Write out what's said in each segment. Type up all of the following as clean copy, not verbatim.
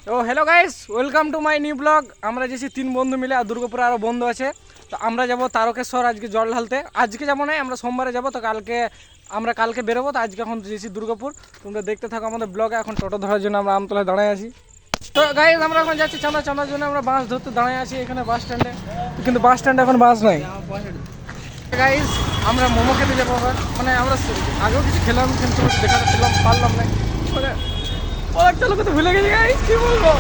তো hello guys, welcome to my new blog. আমরা যেছি 3 বন্ধু মিলে, আর দুর্গাপুরে আরও বন্ধু আছে। তো আমরা যাব তারকেশ্বর আজকে জল ঢালতে। আজকে যাবো না, আমরা সোমবারে যাব। তো কালকে বেরোবো। তো আজকে এখন যেছি দুর্গাপুর। তোমরা দেখতে থাকো আমাদের ব্লগে। এখন টোটো ধরার জন্য আমরা আমতলায় দাঁড়ায় আছি। তো গাইস আমরা এখন যাচ্ছি চাঁদার জন্য। আমরা বাস ধরতে দাঁড়ায় আছি এখানে বাস স্ট্যান্ডে, কিন্তু বাস স্ট্যান্ডে এখন বাস নাই। গাইস আমরা মোমো খেতে যাবো আবার। মানে আমরা আগেও কিছু খেলাম, কিন্তু পারলাম না। চলো তো ভুলে গেছি গাইস, কি বলবো।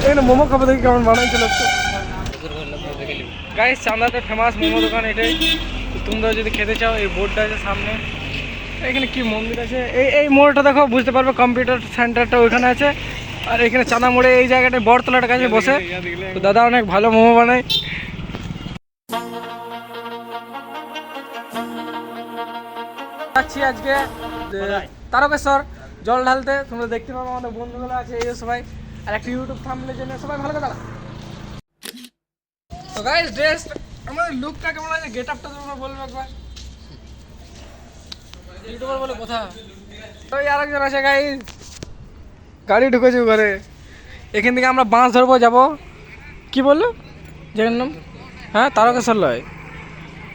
এখানে মোমো খাবো, দেখি কেমন বানাইছে লোক। গাইস চাঁদাতে ফেমাস মোমো দোকান এটাই। তোমরা যদি খেতে চাও, এই বোর্ডটা আছে সামনে। এখানে কি মন্দির আছে, এই মোড়টা দেখো, বুঝতে পারবে। কম্পিউটার সেন্টারটা ওইখানে আছে। আর এখানে চাঁদা মোড়ে এই জায়গাটায় বটতলাটার কাছে বসে। তো দাদা অনেক ভালো মোমো বানায়। যাচ্ছি আজকে তারকেশ্বর জল ঢালতে। তোমরা দেখতে পাবো আমাদের বন্ধুগুলো আছে, এই সবাই। আর একটা ইউটিউব থাম্বনেলের জন্য সবাই ভালো কথা। তো গাইস ড্রেস, আমাদের লুকটা কেমন আছে, গেট আপটা তোমরা বলবে একবার। ইউটিউবার বলে কথা। তো আরেকজন আছে গাইস, গাড়ি ঢুকেছে ঘরে। এখান থেকে আমরা বাস ধরবো, যাবো কি বললো যেখানে নাম, হ্যাঁ তারকেশ্বর লয়।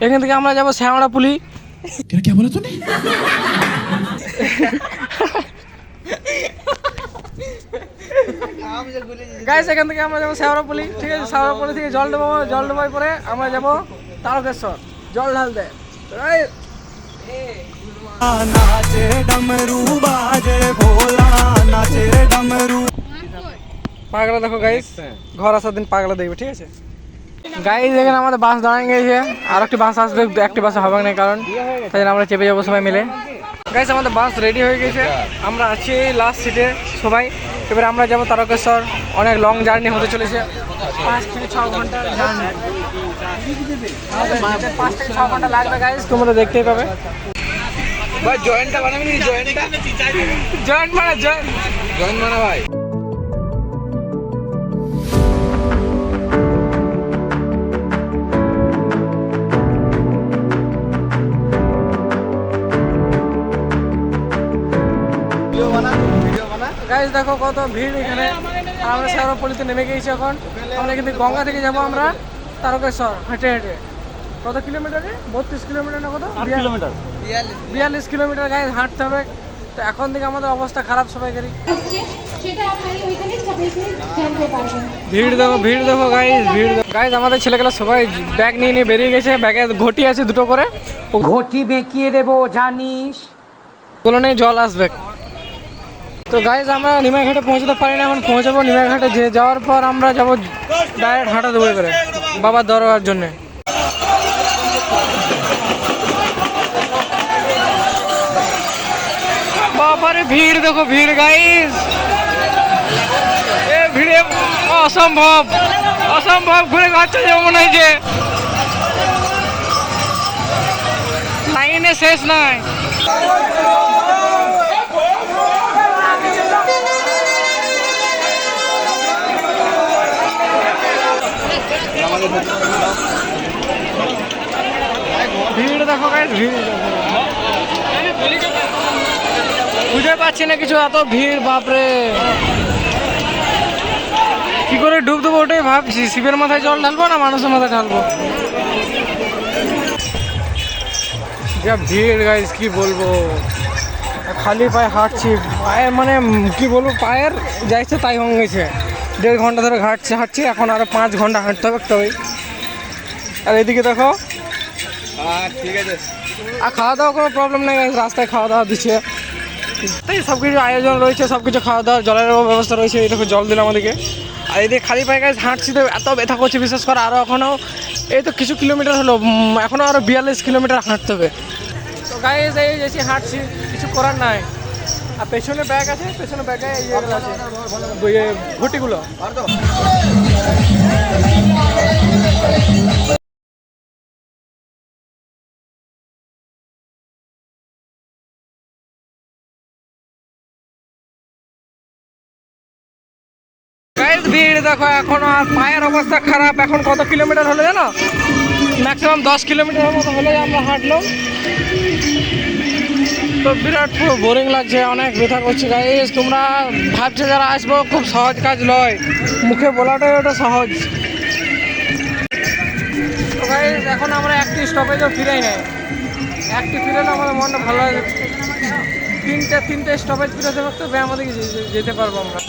এখান থেকে আমরা যাবো শ্যামড়া পুলি। क्या बोला तूने? গাইস এখান থেকে আমরা যাবো শ্যাওড়াপল্লি, ঠিক আছে। শ্যাওড়াপল্লি থেকে জল দেওয়ার পরে আমরা যাবো তারকেশ্বর জল ঢালতে। नाचे डमरू बाजे भोला नाचे डमरू। পাগলা দেখো গাইস, ঘর আসার দিন পাগলা দেখবে, ঠিক আছে। গাইস এখানে আমাদের বাস দাঁড়িয়ে গেছে, আর একটি বাস আসবে। একটি বাসে হবে না, কারণ তাই জন্য আমরা চেপে যাবো সবাই মিলে। গাইস আমাদের বাস রেডি হয়ে গেছে, আমরা আছি লাস্ট সিটে সবাই। এবার আমরা যাবো তারকেশ্বর। অনেক লং জার্নি হতে চলেছে, 5 থেকে 6 ঘন্টা জার্নি। 5 থেকে 6 ঘন্টা লাগবে গাইস, তোমরা দেখতেই পাবে। ভাই জয়েন্টটা বানাবি নি? জয়েন্ট বানা ভাই। গাইস দেখো কত ভিড় এখানে। আমরা শ্যাওড়াপল্লিতে নেমে গেছি এখন। আমরা কিন্তু গঙ্গা থেকে যাবো আমরা তারকেশ্বর হেঁটে হেঁটে। কত কিলোমিটারে? 32 কিলোমিটার না কত? 42 কিলোমিটার গাইস হাঁটতে হবে। তো এখন থেকে আমাদের অবস্থা খারাপ সবাইকারই। ভিড় দেখো গাইস, গাইস আমাদের ছেলেগুলো সবাই ব্যাগ নিয়ে বেরিয়ে গেছে। ব্যাগে ঘটি আছে 2টো করে। ঘটি বেঁকিয়ে দেবো জানিস। গুলো নেই, জল আসবে। তো গাইজ আমরা নিমাইঘাটে পৌঁছতে পারি না, এখন পৌঁছাবো নিমাইঘাটে। যাওয়ার পর আমরা যাবো ডাইরেক্ট হাঁটা দেবো করে বাবার দরবার জন্য। বাবারে ভিড় দেখো, ভিড় গাইজ, এ ভিড়ে অসম্ভব ঘুরে যাচ্ছে যে মনে হয় যে লাইনে শেষ নাই। ভিড় দেখো গাইস, বুঝতে পারছি না কিছু, এত ভিড় বাপরে। কি করে ডুব দেবো ওটাই ভাবছি। শিবের মাথায় জল ঢালবো না মানুষের মাথায় ঢালবো? যা ভিড় গাইস, কি বলবো। খালি পায়ে হাঁটছি, পায়ের মানে কি বলবো, পায়ের যাইছে তাই হয়ে গেছে। 1.5 ঘন্টা ধরে হাঁটছি, এখন আরো 5 ঘন্টা হাঁটতে হবে তবেই। আর এদিকে দেখো, ঠিক আছে। আর খাওয়া দাওয়া কোনো প্রবলেম নেই, রাস্তায় খাওয়া দাওয়া দিচ্ছে। তাই সব কিছু আয়োজন রয়েছে, সব কিছু খাওয়া দাওয়ার, জলের ব্যবস্থা রয়েছে। এই দেখো জল দিল আমাদেরকে। আর এদিকে খালি পায়ে গাছ হাঁটছি তো এত ব্যথা করছে বিশেষ করে। আরও এখনও এই তো কিছু কিলোমিটার হলো, এখনও আরও 42 কিলোমিটার হাঁটতে হবে। তো গাইজ এই যেছি হাঁটছি, কিছু করার নাই। আর পেছনে ব্যাগ আছে, পেছনে ব্যাগে ইয়েগুলো আছে, ঘটিগুলো। ভিড় দেখো এখন, আর পায়ের অবস্থা খারাপ। এখন কত কিলোমিটার হলো জানো? ম্যাক্সিমাম 10 কিলোমিটার মতো হলে আমরা হাঁটলাম। তো তো বিরাট পুরো বোরিং লাগছে, অনেক ব্যথা করছে গাইস। তোমরা ভাবছো যারা আসবো খুব সহজ কাজ নয়, মুখে বলাটাই ওটা সহজ। তো গাইস এখন আমরা একটি স্টপেজও ফিরাই নাই, একটি ফিরালে আমাদের মনটা ভালো লাগে। তিনটে স্টপেজ ফিরে তবে আমাদের যেতে পারবো আমরা।